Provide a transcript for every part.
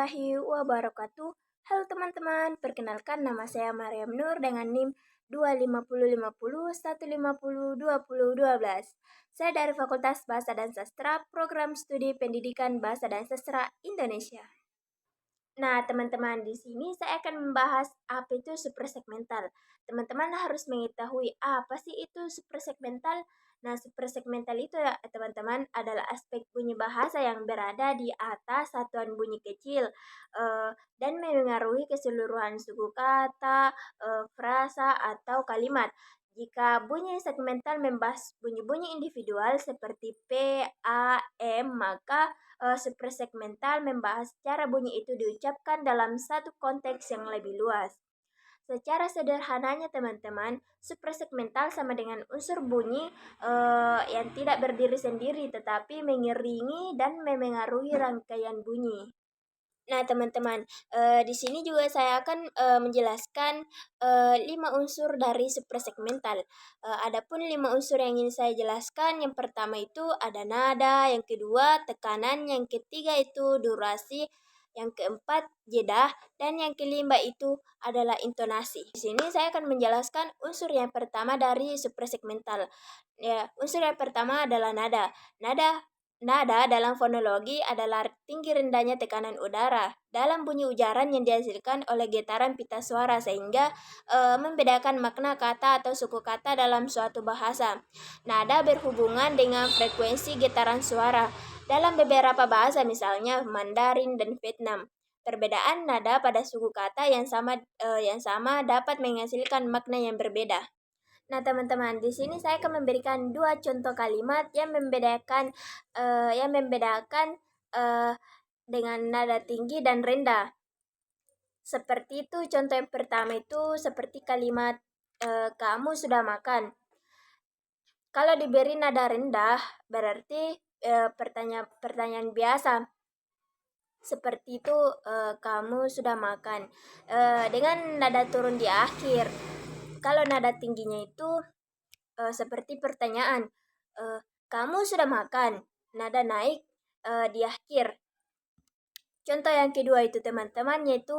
warahmatullahi wabarakatuh. Halo teman-teman, perkenalkan nama saya Maryam Nur dengan NIM 250501501502012. Saya dari Fakultas Bahasa dan Sastra, Program Studi Pendidikan Bahasa dan Sastra Indonesia. Nah, teman-teman, di sini saya akan membahas apa itu suprasegmental. Teman-teman harus mengetahui apa sih itu suprasegmental. Nah, suprasegmental itu ya, teman-teman, adalah aspek bunyi bahasa yang berada di atas satuan bunyi kecil dan mengaruhi keseluruhan suku kata, frasa, atau kalimat. Jika bunyi segmental membahas bunyi-bunyi individual seperti P, A, M, maka suprasegmental membahas cara bunyi itu diucapkan dalam satu konteks yang lebih luas. Secara sederhananya teman-teman, suprasegmental sama dengan unsur bunyi yang tidak berdiri sendiri tetapi mengiringi dan memengaruhi rangkaian bunyi. Nah, teman-teman, di sini juga saya akan menjelaskan 5 unsur dari suprasegmental. Adapun 5 unsur yang ingin saya jelaskan, yang pertama itu ada nada, yang kedua tekanan, yang ketiga itu durasi, yang keempat jeda, dan yang kelima itu adalah intonasi. Di sini saya akan menjelaskan unsur yang pertama dari suprasegmental. Ya, unsur yang pertama adalah nada. Nada dalam fonologi adalah tinggi rendahnya tekanan udara dalam bunyi ujaran yang dihasilkan oleh getaran pita suara sehingga membedakan makna kata atau suku kata dalam suatu bahasa. Nada berhubungan dengan frekuensi getaran suara dalam beberapa bahasa misalnya Mandarin dan Vietnam. Perbedaan nada pada suku kata yang sama dapat menghasilkan makna yang berbeda. Nah, teman-teman, di sini saya akan memberikan 2 contoh kalimat yang membedakan dengan nada tinggi dan rendah. Seperti itu, contoh yang pertama itu seperti kalimat kamu sudah makan. Kalau diberi nada rendah, berarti pertanyaan biasa. Seperti itu, kamu sudah makan. Dengan nada turun di akhir. Kalau nada tingginya itu seperti pertanyaan, kamu sudah makan? Nada naik di akhir. Contoh yang kedua itu teman-teman yaitu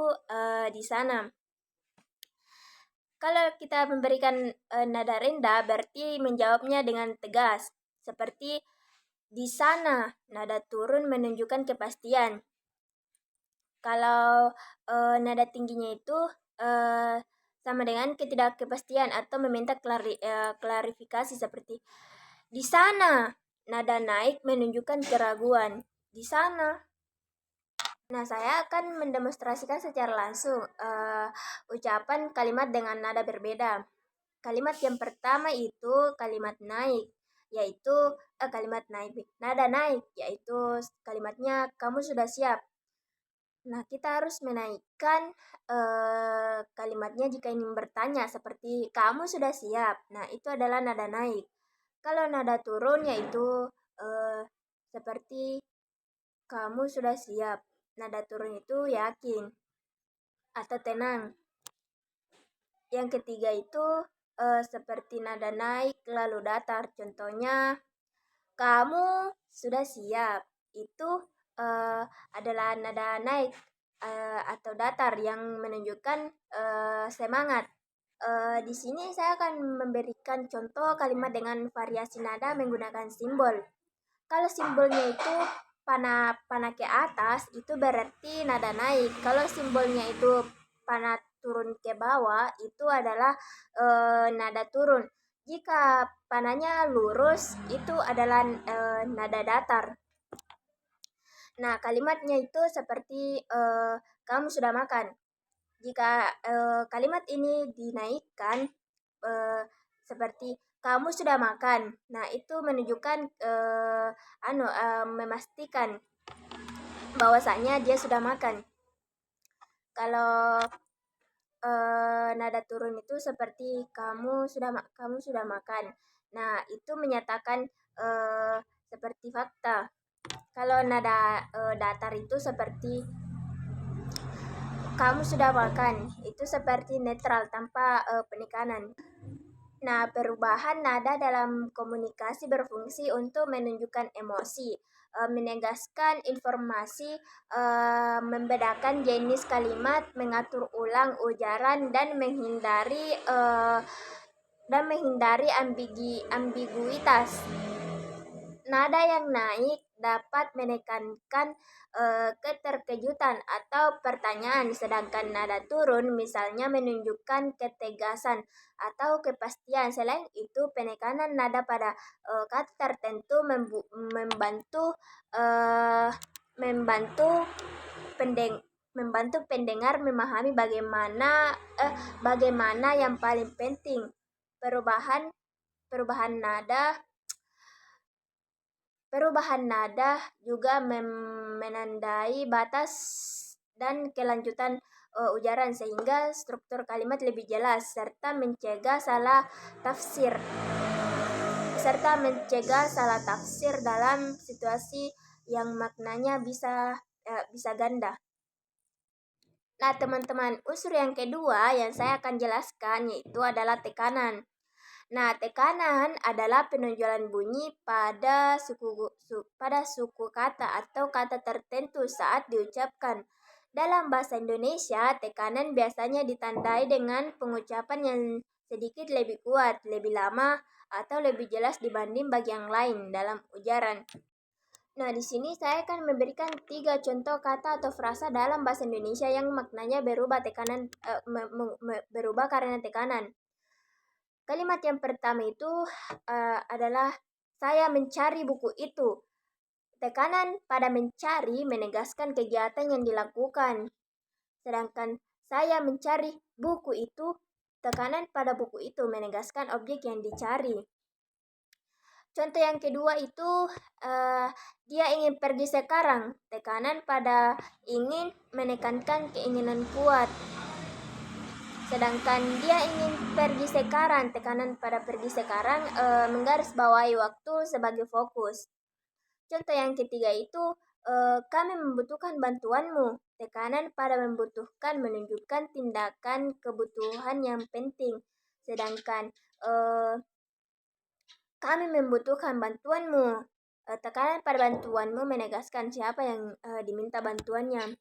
di sana. Kalau kita memberikan nada rendah berarti menjawabnya dengan tegas. Seperti di sana, nada turun menunjukkan kepastian. Kalau nada tingginya itu sama dengan ketidakpastian atau meminta klarifikasi seperti di sana. Nada naik menunjukkan keraguan. Di sana. Nah, saya akan mendemonstrasikan secara langsung ucapan kalimat dengan nada berbeda. Kalimat yang pertama itu kalimat naik, yaitu nada naik, yaitu kalimatnya kamu sudah siap. Nah, kita harus menaikkan kalimatnya jika ingin bertanya seperti kamu sudah siap. Nah, itu adalah nada naik. Kalau nada turun yaitu seperti kamu sudah siap. Nada turun itu yakin atau tenang. Yang ketiga itu seperti nada naik lalu datar. Contohnya kamu sudah siap. Itu adalah nada naik atau datar yang menunjukkan semangat. Di sini saya akan memberikan contoh kalimat dengan variasi nada menggunakan simbol. Kalau simbolnya itu panah ke atas, itu berarti nada naik. Kalau simbolnya itu panah turun ke bawah, itu adalah nada turun. Jika panahnya lurus, itu adalah nada datar. Nah, kalimatnya itu seperti kamu sudah makan. Jika kalimat ini dinaikkan seperti kamu sudah makan. Nah, itu menunjukkan memastikan bahwasanya dia sudah makan. Kalau nada turun itu seperti kamu sudah makan. Nah, itu menyatakan seperti fakta. Kalau nada datar itu seperti kamu sudah makan, itu seperti netral tanpa penekanan. Nah, perubahan nada dalam komunikasi berfungsi untuk menunjukkan emosi. menegaskan informasi, membedakan jenis kalimat, mengatur ulang ujaran, dan menghindari ambiguitas. Nada yang naik dapat menekankan keterkejutan atau pertanyaan, sedangkan nada turun misalnya menunjukkan ketegasan atau kepastian. Selain itu, penekanan nada pada kata tertentu membantu eh, membantu pendengar memahami bagaimana yang paling penting. Perubahan nada Perubahan nada juga menandai batas dan kelanjutan ujaran sehingga struktur kalimat lebih jelas serta mencegah salah tafsir dalam situasi yang maknanya bisa ganda. Nah, teman-teman, unsur yang kedua yang saya akan jelaskan yaitu adalah tekanan. Nah, tekanan adalah penonjolan bunyi pada suku kata atau kata tertentu saat diucapkan. Dalam bahasa Indonesia, tekanan biasanya ditandai dengan pengucapan yang sedikit lebih kuat, lebih lama, atau lebih jelas dibanding bagian lain dalam ujaran. Nah, di sini saya akan memberikan 3 contoh kata atau frasa dalam bahasa Indonesia yang maknanya berubah karena tekanan. Kalimat yang pertama itu adalah saya mencari buku itu. Tekanan pada mencari menegaskan kegiatan yang dilakukan. Sedangkan saya mencari buku itu, tekanan pada buku itu menegaskan objek yang dicari. Contoh yang kedua itu dia ingin pergi sekarang. Tekanan pada ingin menekankan keinginan kuat. Sedangkan dia ingin pergi sekarang, tekanan pada pergi sekarang menggarisbawahi waktu sebagai fokus. Contoh yang ketiga itu kami membutuhkan bantuanmu. Tekanan pada membutuhkan menunjukkan tindakan kebutuhan yang penting. Sedangkan kami membutuhkan bantuanmu. Tekanan pada bantuanmu menegaskan siapa yang diminta bantuannya.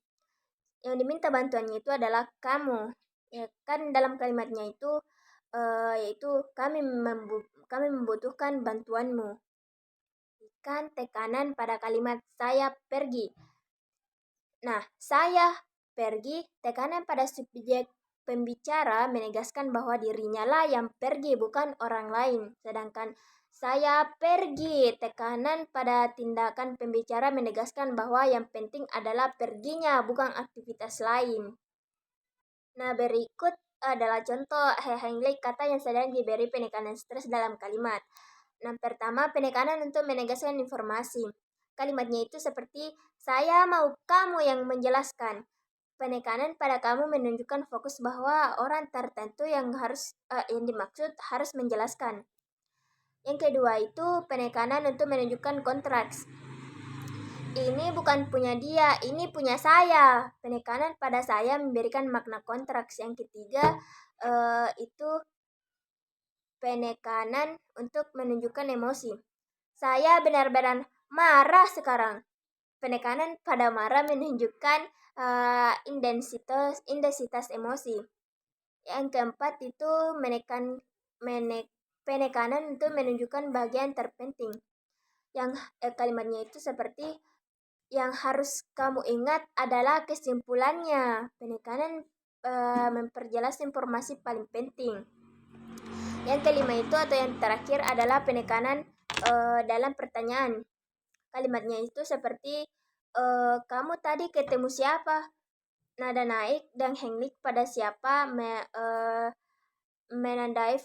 Yang diminta bantuannya itu adalah kamu. Ya, kan dalam kalimatnya itu yaitu kami membutuhkan bantuanmu. Kan tekanan pada kalimat saya pergi. Nah, saya pergi, tekanan pada subjek pembicara menegaskan bahwa dirinya lah yang pergi, bukan orang lain. Sedangkan saya pergi, tekanan pada tindakan pembicara menegaskan bahwa yang penting adalah perginya, bukan aktivitas lain. Nah, berikut adalah contoh Henglik kata yang sedang diberi penekanan stres dalam kalimat. Nah, pertama, penekanan untuk menegaskan informasi. Kalimatnya itu seperti, saya mau kamu yang menjelaskan. Penekanan pada kamu menunjukkan fokus bahwa orang tertentu yang dimaksud harus menjelaskan. Yang kedua itu penekanan untuk menunjukkan kontras. Ini bukan punya dia, ini punya saya. Penekanan pada saya memberikan makna kontras. Yang ketiga itu penekanan untuk menunjukkan emosi. Saya benar-benar marah sekarang. Penekanan pada marah menunjukkan intensitas emosi. Yang keempat itu penekanan untuk menunjukkan bagian terpenting. Yang kalimatnya itu seperti yang harus kamu ingat adalah kesimpulannya. Penekanan memperjelas informasi paling penting. Yang kelima itu atau yang terakhir adalah penekanan dalam pertanyaan. Kalimatnya itu seperti kamu tadi ketemu siapa? Nada naik dan henglik pada siapa menandai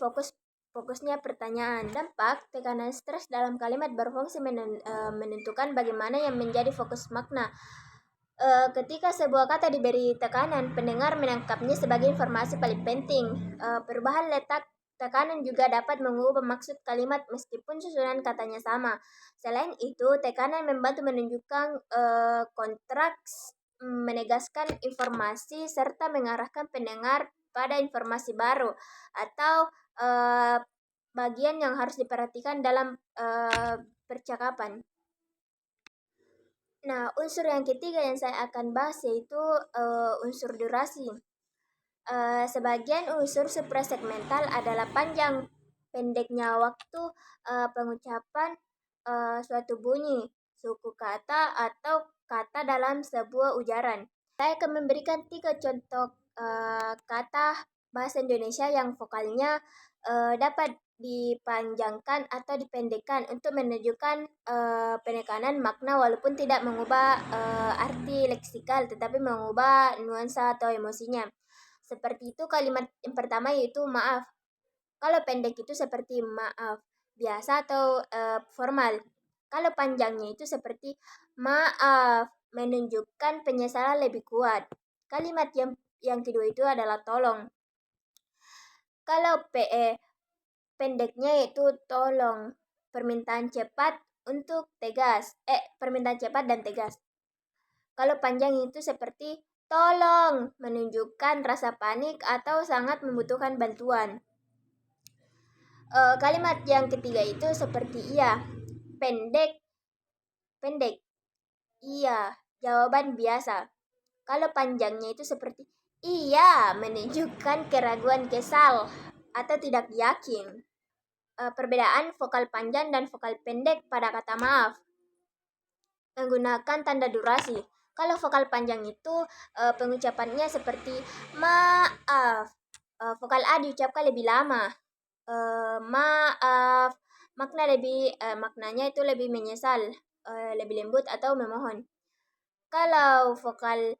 fokusnya pertanyaan. Dampak tekanan stres dalam kalimat berfungsi menentukan bagaimana yang menjadi fokus makna. Ketika sebuah kata diberi tekanan, pendengar menangkapnya sebagai informasi paling penting. Perubahan letak tekanan juga dapat mengubah maksud kalimat meskipun susunan katanya sama. Selain itu, tekanan membantu menunjukkan kontras, menegaskan informasi, serta mengarahkan pendengar pada informasi baru atau bagian yang harus diperhatikan dalam percakapan. Nah, unsur yang ketiga yang saya akan bahas yaitu unsur durasi. Sebagian unsur suprasegmental adalah panjang pendeknya waktu pengucapan suatu bunyi, suku kata, atau kata dalam sebuah ujaran. Saya akan memberikan 3 contoh kata bahasa Indonesia yang vokalnya dapat dipanjangkan atau dipendekkan untuk menunjukkan penekanan makna walaupun tidak mengubah arti leksikal tetapi mengubah nuansa atau emosinya. Seperti itu kalimat yang pertama yaitu maaf. Kalau pendek itu seperti maaf biasa atau formal. Kalau panjangnya itu seperti maaf menunjukkan penyesalan lebih kuat. Kalimat yang kedua itu adalah tolong. Kalau pendeknya yaitu tolong, permintaan cepat untuk tegas. Permintaan cepat dan tegas. Kalau panjang itu seperti tolong, menunjukkan rasa panik atau sangat membutuhkan bantuan. Kalimat yang ketiga itu seperti iya, pendek, iya, jawaban biasa. Kalau panjangnya itu seperti iya, menunjukkan keraguan, kesal, atau tidak yakin. Perbedaan vokal panjang dan vokal pendek pada kata maaf. Menggunakan tanda durasi. Kalau vokal panjang itu pengucapannya seperti maaf. Vokal A diucapkan lebih lama. Maaf. Maknanya itu lebih menyesal, lebih lembut atau memohon. Kalau vokal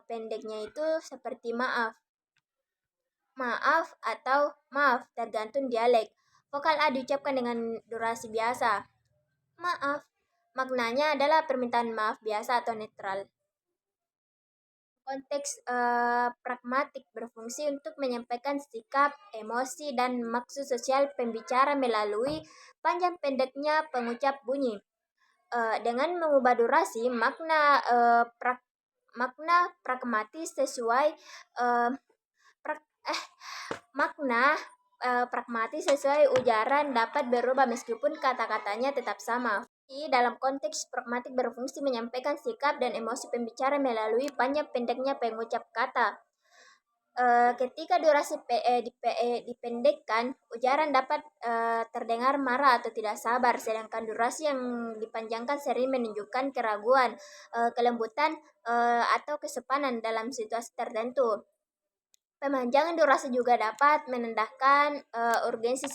pendeknya itu seperti maaf. Maaf atau maaf tergantung dialek. Vokal A diucapkan dengan durasi biasa. Maaf. Maknanya adalah permintaan maaf biasa atau netral. Konteks pragmatik berfungsi untuk menyampaikan sikap, emosi, dan maksud sosial pembicara melalui panjang pendeknya pengucap bunyi. Dengan mengubah durasi, makna pragmatis sesuai pragmatis sesuai ujaran dapat berubah meskipun kata-katanya tetap sama. Dalam konteks pragmatik berfungsi menyampaikan sikap dan emosi pembicara melalui panjang pendeknya pengucap kata. Ketika durasi dipendekkan, ujaran dapat terdengar marah atau tidak sabar, sedangkan durasi yang dipanjangkan sering menunjukkan keraguan, kelembutan, atau kesopanan dalam situasi tertentu. Pemanjangan durasi juga dapat menandakan urgensi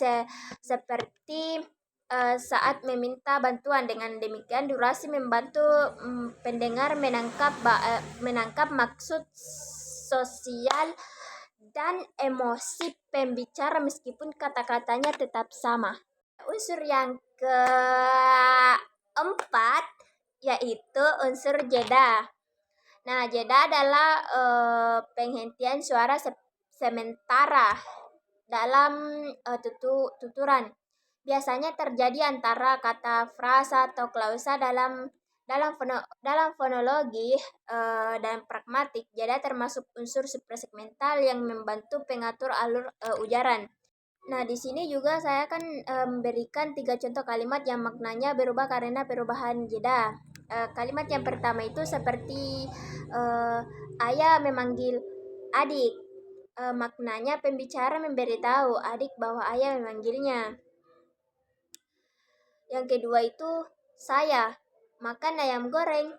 seperti saat meminta bantuan. Dengan demikian durasi membantu pendengar menangkap maksud sosial dan emosi pembicara meskipun kata-katanya tetap sama. Unsur yang keempat yaitu unsur jeda. Nah, jeda adalah penghentian suara sementara dalam tuturan. Biasanya terjadi antara kata frasa atau klausa dalam fonologi dan pragmatik. Jeda termasuk unsur suprasegmental yang membantu pengatur alur ujaran. Nah, di sini juga saya akan memberikan 3 contoh kalimat yang maknanya berubah karena perubahan jeda. Kalimat yang pertama itu seperti ayah memanggil adik. Maknanya pembicara memberitahu adik bahwa ayah memanggilnya. Yang kedua itu saya makan ayam goreng.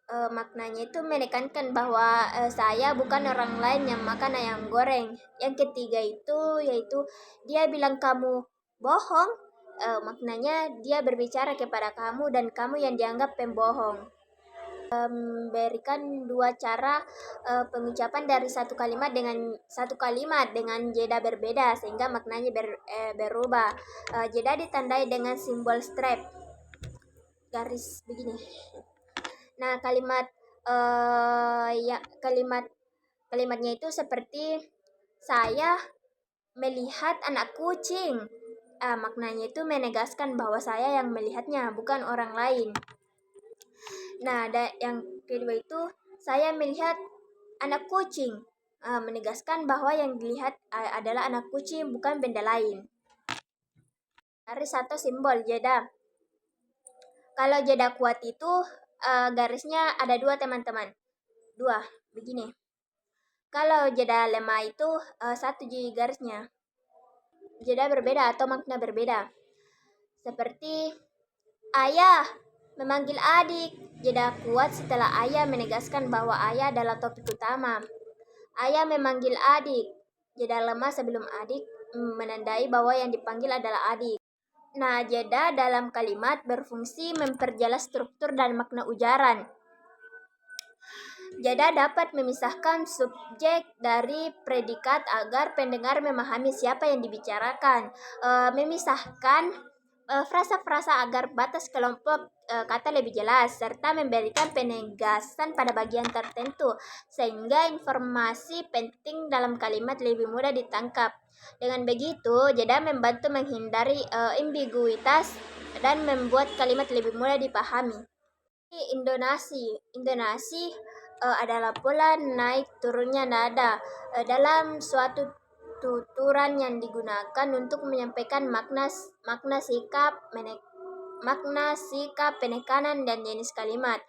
Maknanya itu menekankan bahwa saya bukan orang lain yang makan ayam goreng. Yang ketiga itu yaitu dia bilang kamu bohong. Maknanya dia berbicara kepada kamu dan kamu yang dianggap pembohong. Berikan 2 cara pengucapan dari satu kalimat dengan jeda berbeda sehingga maknanya berubah. Jeda ditandai dengan simbol strap garis begini. Nah, kalimatnya itu seperti saya melihat anak kucing. Maknanya itu menegaskan bahwa saya yang melihatnya, bukan orang lain. Nah, yang kedua itu saya melihat anak kucing, menegaskan bahwa yang dilihat adalah anak kucing, bukan benda lain. Garis atau simbol jeda. Kalau jeda kuat itu garisnya ada 2 teman-teman. 2 begini. Kalau jeda lemah itu 1 garisnya. Jeda berbeda atau makna berbeda. Seperti ayah memanggil adik. Jeda kuat setelah ayah menegaskan bahwa ayah adalah topik utama. Ayah memanggil adik. Jeda lemah sebelum adik menandai bahwa yang dipanggil adalah adik. Nah, jeda dalam kalimat berfungsi memperjelas struktur dan makna ujaran. Jeda dapat memisahkan subjek dari predikat agar pendengar memahami siapa yang dibicarakan. Memisahkan frasa-frasa agar batas kelompok kata lebih jelas, serta memberikan penegasan pada bagian tertentu, sehingga informasi penting dalam kalimat lebih mudah ditangkap. Dengan begitu, jeda membantu menghindari ambiguitas dan membuat kalimat lebih mudah dipahami. Intonasi adalah pola naik turunnya nada dalam suatu tuturan yang digunakan untuk menyampaikan makna sikap, penekanan, dan jenis kalimat.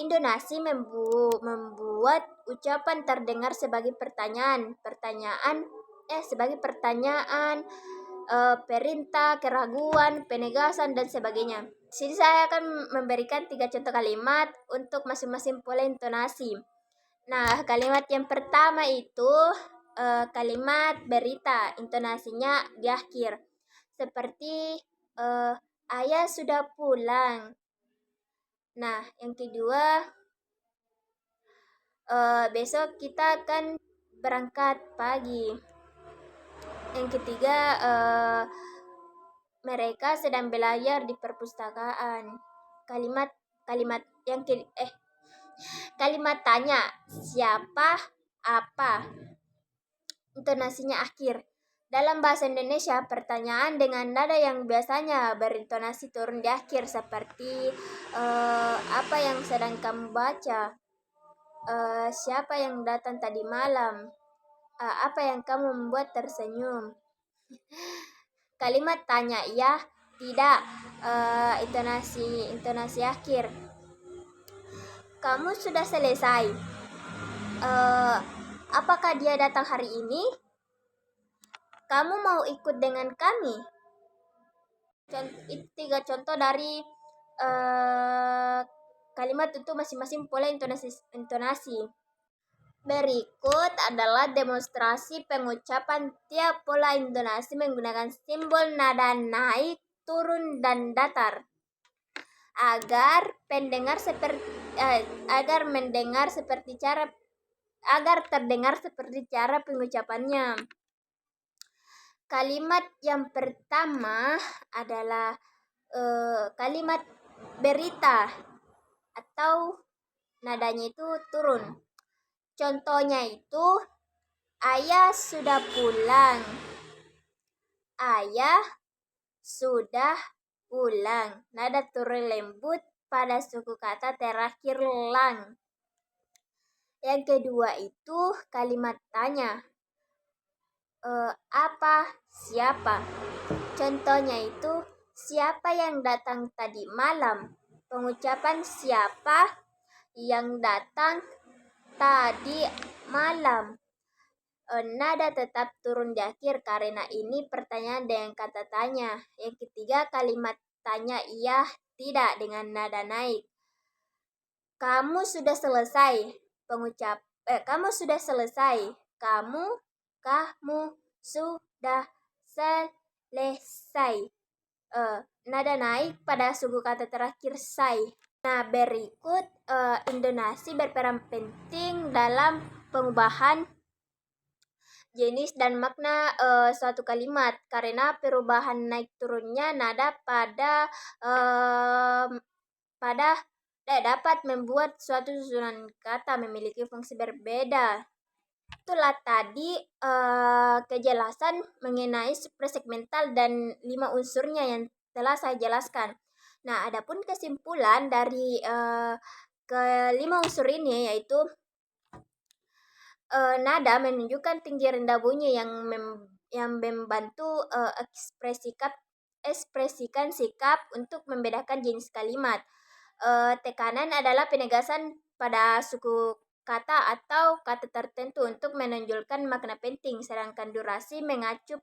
Intonasi membuat ucapan terdengar sebagai pertanyaan, perintah, keraguan, penegasan, dan sebagainya. Sini saya akan memberikan 3 contoh kalimat untuk masing-masing pola intonasi. Nah, kalimat yang pertama itu kalimat berita, intonasinya di akhir. Seperti ayah sudah pulang. Nah, yang kedua, besok kita akan berangkat pagi. Yang ketiga, mereka sedang belajar di perpustakaan. Kalimat tanya, siapa, apa. Intonasinya akhir. Dalam bahasa Indonesia, pertanyaan dengan nada yang biasanya berintonasi turun di akhir seperti apa yang sedang kamu baca, siapa yang datang tadi malam, apa yang kamu membuat tersenyum. Kalimat tanya iya, tidak, intonasi akhir. Kamu sudah selesai? Apakah dia datang hari ini? Kamu mau ikut dengan kami? Itu 3 contoh dari kalimat untuk masing-masing pola intonasi. Berikut adalah demonstrasi pengucapan tiap pola intonasi menggunakan simbol nada naik, turun, dan datar agar terdengar seperti cara pengucapannya. Kalimat yang pertama adalah kalimat berita atau nadanya itu turun. Contohnya itu ayah sudah pulang. Ayah sudah pulang. Nada turun lembut pada suku kata terakhir lang. Yang kedua itu kalimat tanya. Apa, siapa. Contohnya itu siapa yang datang tadi malam. Pengucapan siapa yang datang tadi malam. Nada tetap turun di akhir karena ini pertanyaan dengan kata tanya. Yang ketiga kalimat tanya iya, tidak dengan nada naik. Kamu sudah selesai. Kamu sudah selesai. Kamu sudah selesai. Nada naik pada suku kata terakhir say. Nah, berikut intonasi berperan penting dalam pengubahan jenis dan makna suatu kalimat karena perubahan naik turunnya nada dapat membuat suatu susunan kata memiliki fungsi berbeda. Itulah tadi kejelasan mengenai suprasegmental dan 5 unsurnya yang telah saya jelaskan. Nah, adapun kesimpulan dari kelima unsur ini yaitu nada menunjukkan tinggi rendah bunyi yang membantu ekspresikan sikap untuk membedakan jenis kalimat. tekanan adalah penegasan pada suku kata atau kata tertentu untuk menonjolkan makna penting, sedangkan durasi mengacu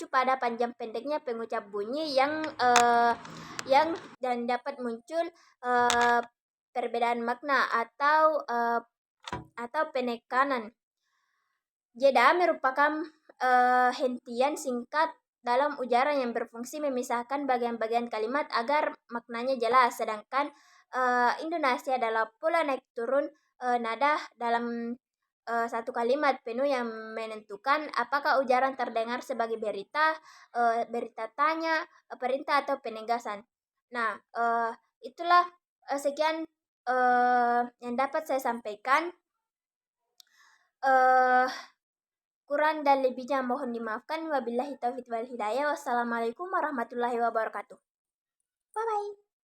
pada panjang pendeknya pengucap bunyi yang dan dapat muncul perbedaan makna atau penekanan. Jeda merupakan hentian singkat dalam ujaran yang berfungsi memisahkan bagian-bagian kalimat agar maknanya jelas, sedangkan intonasi adalah pola naik turun nada dalam satu kalimat penuh yang menentukan apakah ujaran terdengar sebagai berita tanya, perintah atau penegasan. Nah, itulah sekian yang dapat saya sampaikan. Kurang dan lebihnya mohon dimaafkan. Wabillahi taufiq wal hidayah. Wassalamualaikum warahmatullahi wabarakatuh. Bye bye.